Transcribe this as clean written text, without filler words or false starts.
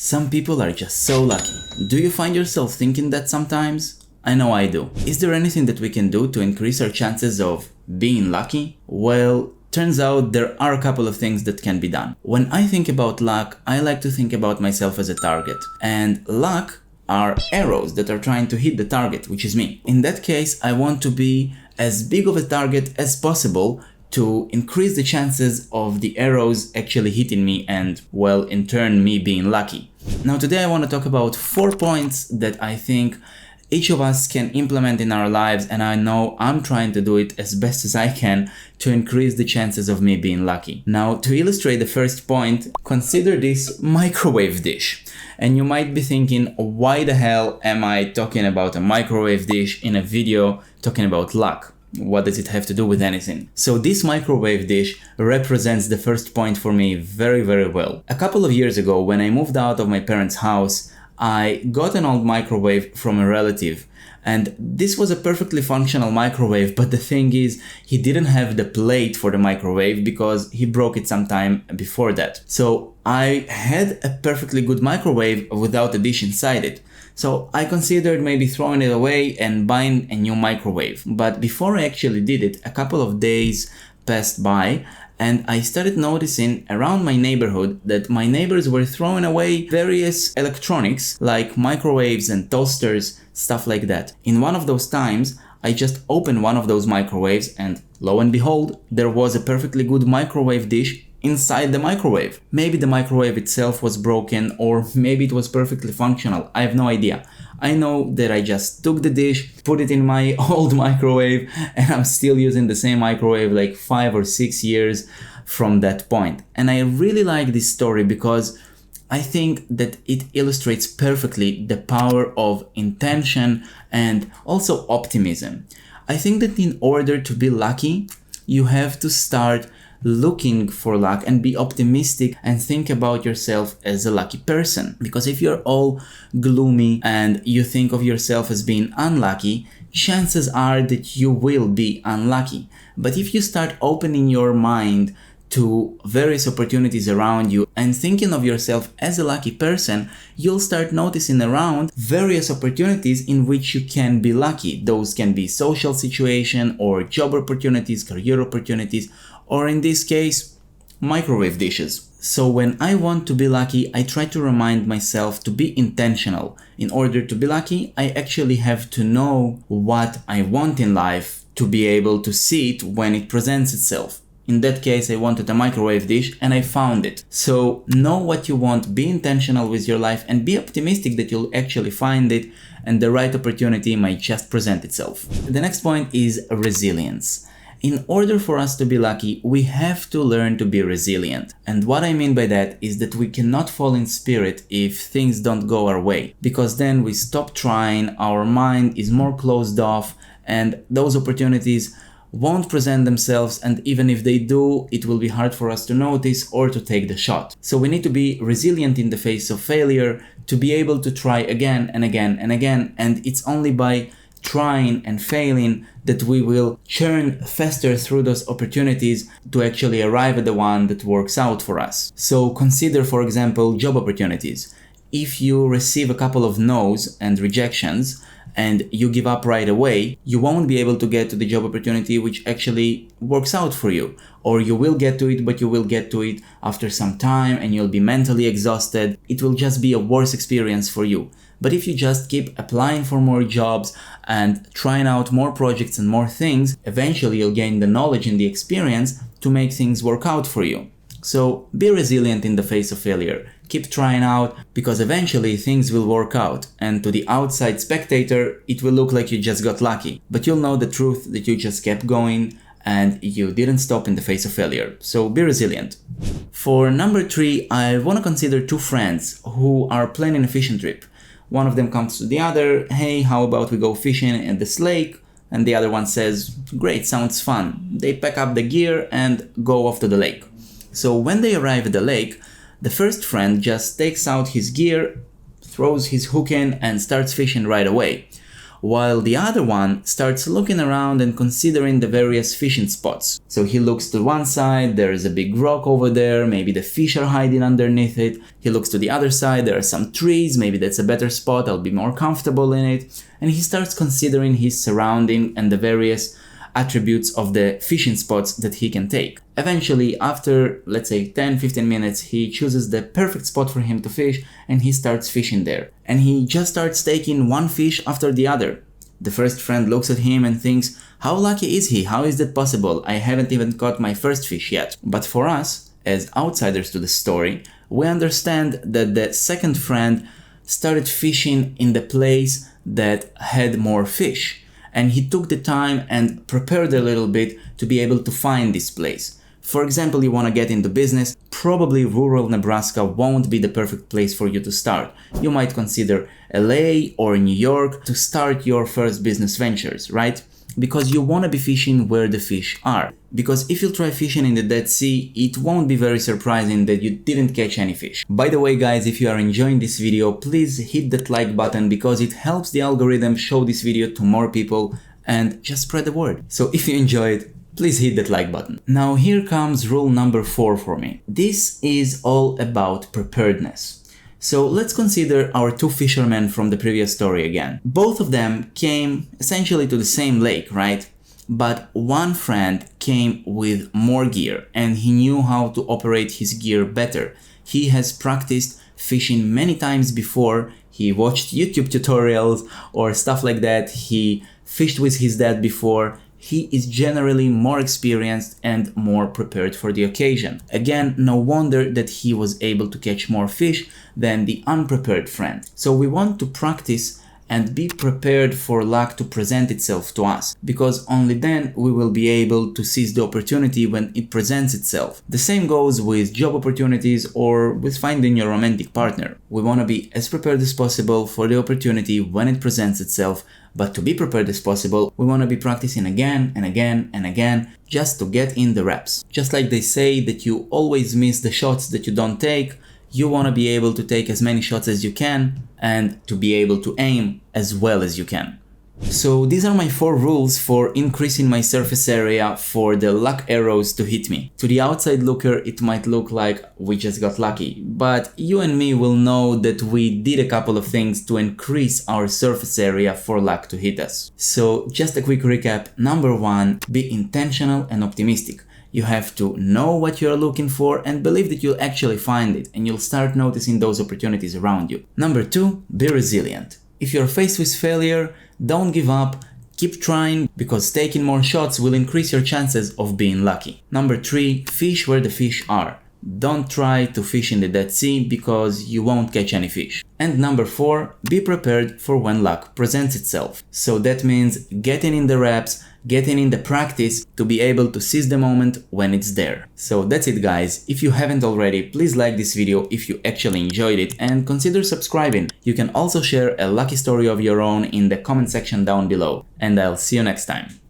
Some people are just so lucky. Do you find yourself thinking that sometimes? I know I do. Is there anything that we can do to increase our chances of being lucky? Well, turns out there are a couple of things that can be done. When I think about luck, I like to think about myself as a target. And luck are arrows that are trying to hit the target, which is me. In that case, I want to be as big of a target as possible to increase the chances of the arrows actually hitting me and, well, in turn, me being lucky. Now, today I want to talk about 4 points that I think each of us can implement in our lives, and I know I'm trying to do it as best as I can to increase the chances of me being lucky. Now, to illustrate the first point, consider this microwave dish. And you might be thinking, why the hell am I talking about a microwave dish in a video talking about luck? What does it have to do with anything? So this microwave dish represents the first point for me very, very well. A couple of years ago, when I moved out of my parents' house, I got an old microwave from a relative, and this was a perfectly functional microwave, but the thing is, he didn't have the plate for the microwave because he broke it sometime before that. So I had a perfectly good microwave without a dish inside it. So I considered maybe throwing it away and buying a new microwave. But before I actually did it, a couple of days passed by, and I started noticing around my neighborhood that my neighbors were throwing away various electronics like microwaves and toasters, stuff like that. In one of those times, I just opened one of those microwaves and lo and behold, there was a perfectly good microwave dish inside the microwave. Maybe the microwave itself was broken, or maybe it was perfectly functional. I have no idea. I know that I just took the dish, put it in my old microwave, and I'm still using the same microwave like 5 or 6 years from that point. And I really like this story because I think that it illustrates perfectly the power of intention and also optimism. I think that in order to be lucky, you have to start looking for luck and be optimistic and think about yourself as a lucky person. Because if you're all gloomy and you think of yourself as being unlucky, chances are that you will be unlucky. But if you start opening your mind to various opportunities around you and thinking of yourself as a lucky person, you'll start noticing around various opportunities in which you can be lucky. Those can be social situation or job opportunities, career opportunities, or in this case, microwave dishes. So when I want to be lucky, I try to remind myself to be intentional. In order to be lucky, I actually have to know what I want in life to be able to see it when it presents itself. In that case, I wanted a microwave dish and I found it. So know what you want, be intentional with your life, and be optimistic that you'll actually find it and the right opportunity might just present itself. The next point is resilience. In order for us to be lucky, we have to learn to be resilient. And what I mean by that is that we cannot fall in spirit if things don't go our way, because then we stop trying, our mind is more closed off, and those opportunities won't present themselves, and even if they do, it will be hard for us to notice or to take the shot. So we need to be resilient in the face of failure to be able to try again and again and again, and it's only by trying and failing that we will churn faster through those opportunities to actually arrive at the one that works out for us. So consider, for example, job opportunities. If you receive a couple of no's and rejections and you give up right away, you won't be able to get to the job opportunity which actually works out for you. Or you will get to it, but you will get to it after some time and you'll be mentally exhausted. It will just be a worse experience for you. But if you just keep applying for more jobs and trying out more projects and more things, eventually you'll gain the knowledge and the experience to make things work out for you. So be resilient in the face of failure. Keep trying out, because eventually things will work out, and to the outside spectator it will look like you just got lucky. But you'll know the truth that you just kept going and you didn't stop in the face of failure. So be resilient. For number 3, I want to consider 2 friends who are planning a fishing trip. One of them comes to the other, hey, how about we go fishing at this lake? And the other one says, great, sounds fun. They pack up the gear and go off to the lake. So when they arrive at the lake, the first friend just takes out his gear, throws his hook in and starts fishing right away. while the other one starts looking around and considering the various fishing spots. So he looks to one side, there is a big rock over there, maybe the fish are hiding underneath it. He looks to the other side, there are some trees, maybe that's a better spot, I'll be more comfortable in it. And he starts considering his surrounding and the various attributes of the fishing spots that he can take. Eventually, after let's say 10-15 minutes, he chooses the perfect spot for him to fish and he starts fishing there. And he just starts taking one fish after the other. The first friend looks at him and thinks, how lucky is he? How is that possible? I haven't even caught my first fish yet. But for us, as outsiders to the story, we understand that the second friend started fishing in the place that had more fish. And he took the time and prepared a little bit to be able to find this place. For example, you want to get into business, probably rural Nebraska won't be the perfect place for you to start. You might consider LA or New York to start your first business ventures, right? Because you want to be fishing where the fish are. Because if you try fishing in the Dead Sea, it won't be very surprising that you didn't catch any fish. By the way guys, if you are enjoying this video, please hit that like button because it helps the algorithm show this video to more people and just spread the word. So if you enjoyed, please hit that like button. Now here comes rule number 4 for me. This is all about preparedness. So let's consider our two fishermen from the previous story again. Both of them came essentially to the same lake, right? But one friend came with more gear and he knew how to operate his gear better. He has practiced fishing many times before. He watched YouTube tutorials or stuff like that. He fished with his dad before. He is generally more experienced and more prepared for the occasion. Again, no wonder that he was able to catch more fish than the unprepared friend. So we want to practice and be prepared for luck to present itself to us, because only then we will be able to seize the opportunity when it presents itself. The same goes with job opportunities or with finding your romantic partner. We want to be as prepared as possible for the opportunity when it presents itself, but to be prepared as possible, we want to be practicing again and again and again just to get in the reps. Just like they say that you always miss the shots that you don't take, you want to be able to take as many shots as you can and to be able to aim as well as you can. So these are my 4 rules for increasing my surface area for the luck arrows to hit me. To the outside looker, it might look like we just got lucky, but you and me will know that we did a couple of things to increase our surface area for luck to hit us. So just a quick recap. Number 1, be intentional and optimistic. You have to know what you're looking for and believe that you'll actually find it, and you'll start noticing those opportunities around you. Number 2, be resilient. If you're faced with failure, don't give up, keep trying, because taking more shots will increase your chances of being lucky. Number 3, fish where the fish are. Don't try to fish in the Dead Sea because you won't catch any fish. And number 4, be prepared for when luck presents itself. So that means getting in the reps, getting in the practice to be able to seize the moment when it's there. So that's it guys. If you haven't already, please like this video if you actually enjoyed it and consider subscribing. You can also share a lucky story of your own in the comment section down below. And I'll see you next time.